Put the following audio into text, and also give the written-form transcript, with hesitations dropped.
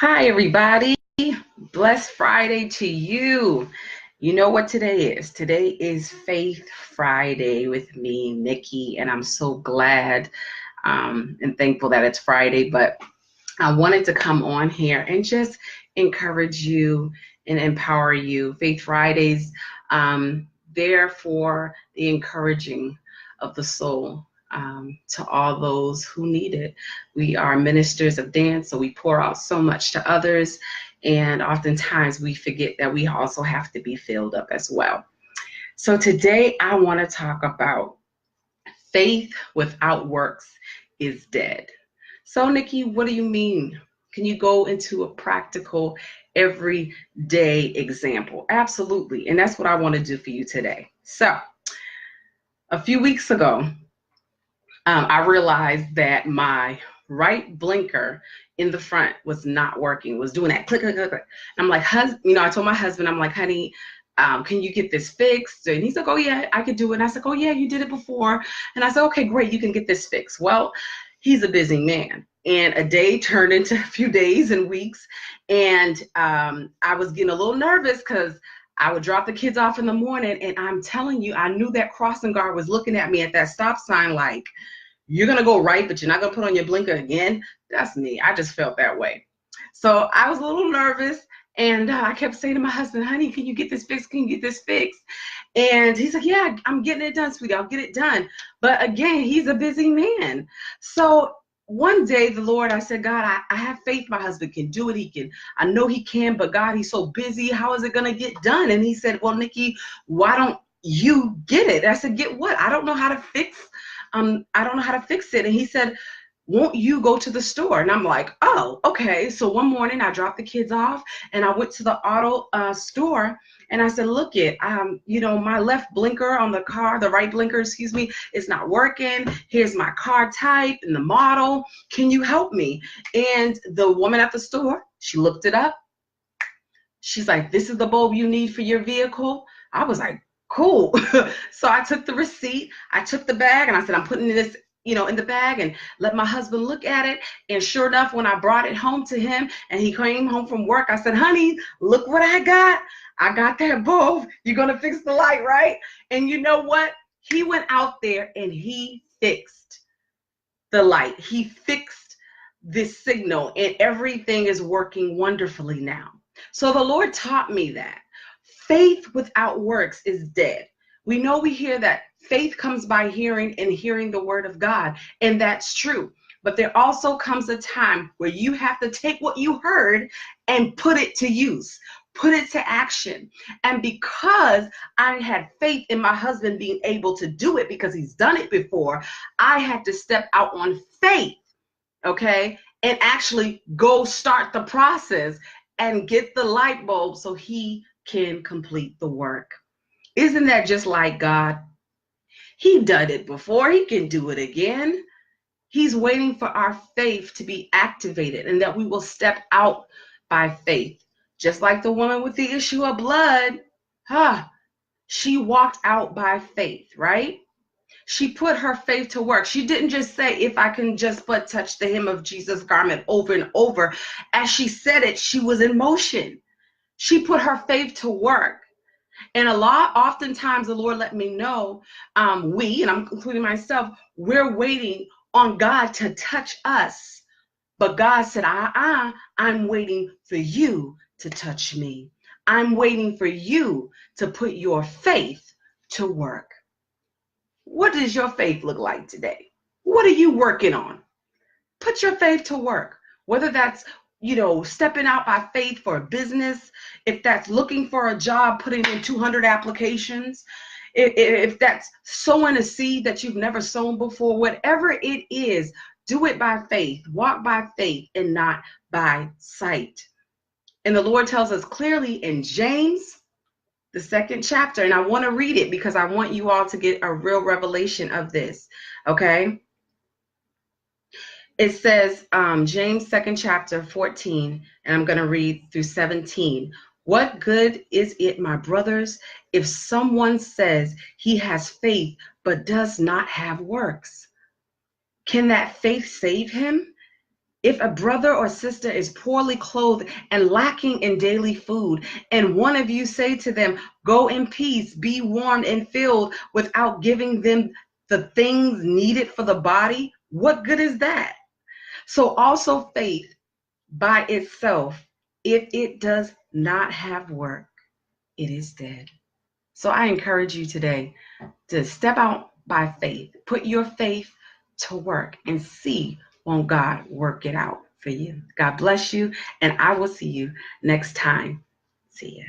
Hi, everybody. Blessed Friday to you. You know what today is? Today is Faith Friday with me, Nikki, and I'm so glad and thankful that it's Friday. But I wanted to come on here and just encourage you and empower you. Faith Fridays, there for the encouraging of the soul to all those who need it. We are ministers of dance, so we pour out so much to others, and oftentimes we forget that we also have to be filled up as well. So today I want to talk about faith without works is dead. So, Nikki, what do you mean? Can you go into a practical, everyday example? Absolutely. And that's what I want to do for you today. So, a few weeks ago, I realized that my right blinker in the front was not working, was doing that click, click, click, click. I'm like, I told my husband, I'm like, honey, can you get this fixed? And he's like, oh, yeah, I could do it. And I said, oh, yeah, you did it before. And I said, okay, great, you can get this fixed. Well, he's a busy man. And a day turned into a few days and weeks. And I was getting a little nervous because I would drop the kids off in the morning. And I'm telling you, I knew that crossing guard was looking at me at that stop sign like, you're going to go right, but you're not going to put on your blinker again. That's me. I just felt that way. So I was a little nervous. And I kept saying to my husband, honey, can you get this fixed? Can you get this fixed? And he's like, yeah, I'm getting it done, sweetie. I'll get it done. But again, he's a busy man. So one day, the Lord, I said, God, I have faith my husband can do it. He can. I know he can, but God, he's so busy. How is it going to get done? And he said, well, Nikki, why don't you get it? And I said, get what? I don't know how to fix it. And he said, won't you go to the store? And I'm like, oh, okay. So one morning I dropped the kids off and I went to the auto store and I said, look my left blinker on the car, the right blinker, excuse me, is not working. Here's my car type and the model. Can you help me? And the woman at the store, she looked it up. She's like, this is the bulb you need for your vehicle. I was like, cool. So I took the receipt, I took the bag, and I said, I'm putting this, in the bag, and let my husband look at it. And sure enough, when I brought it home to him and he came home from work, I said, honey, look what I got. I got that bulb. You're going to fix the light, right? And you know what? He went out there and he fixed the light. He fixed this signal, and everything is working wonderfully now. So the Lord taught me that faith without works is dead. We hear that faith comes by hearing and hearing the word of God, and that's true. But there also comes a time where you have to take what you heard and put it to use, put it to action. And because I had faith in my husband being able to do it because he's done it before, I had to step out on faith, okay, and actually go start the process and get the light bulb so he can complete the work. Isn't that just like God? He done it before. He can do it again. He's waiting for our faith to be activated and that we will step out by faith. Just like the woman with the issue of blood, she walked out by faith, right? She put her faith to work. She didn't just say, if I can just but touch the hem of Jesus' garment over and over. As she said it, she was in motion. She put her faith to work. And oftentimes the Lord let me know, and I'm including myself, we're waiting on God to touch us. But God said, I'm waiting for you to touch me. I'm waiting for you to put your faith to work. What does your faith look like today? What are you working on? Put your faith to work, whether that's stepping out by faith for a business, if that's looking for a job, putting in 200 applications, if that's sowing a seed that you've never sown before, whatever it is, do it by faith, walk by faith and not by sight. And the Lord tells us clearly in James, the 2nd chapter, and I want to read it because I want you all to get a real revelation of this, okay? It says, James 2nd chapter 14, and I'm going to read through 17. What good is it, my brothers, if someone says he has faith but does not have works? Can that faith save him? If a brother or sister is poorly clothed and lacking in daily food, and one of you say to them, go in peace, be warmed and filled, without giving them the things needed for the body, what good is that? So also faith by itself, if it does not have work, it is dead. So I encourage you today to step out by faith. Put your faith to work and see, won't God work it out for you? God bless you, and I will see you next time. See ya.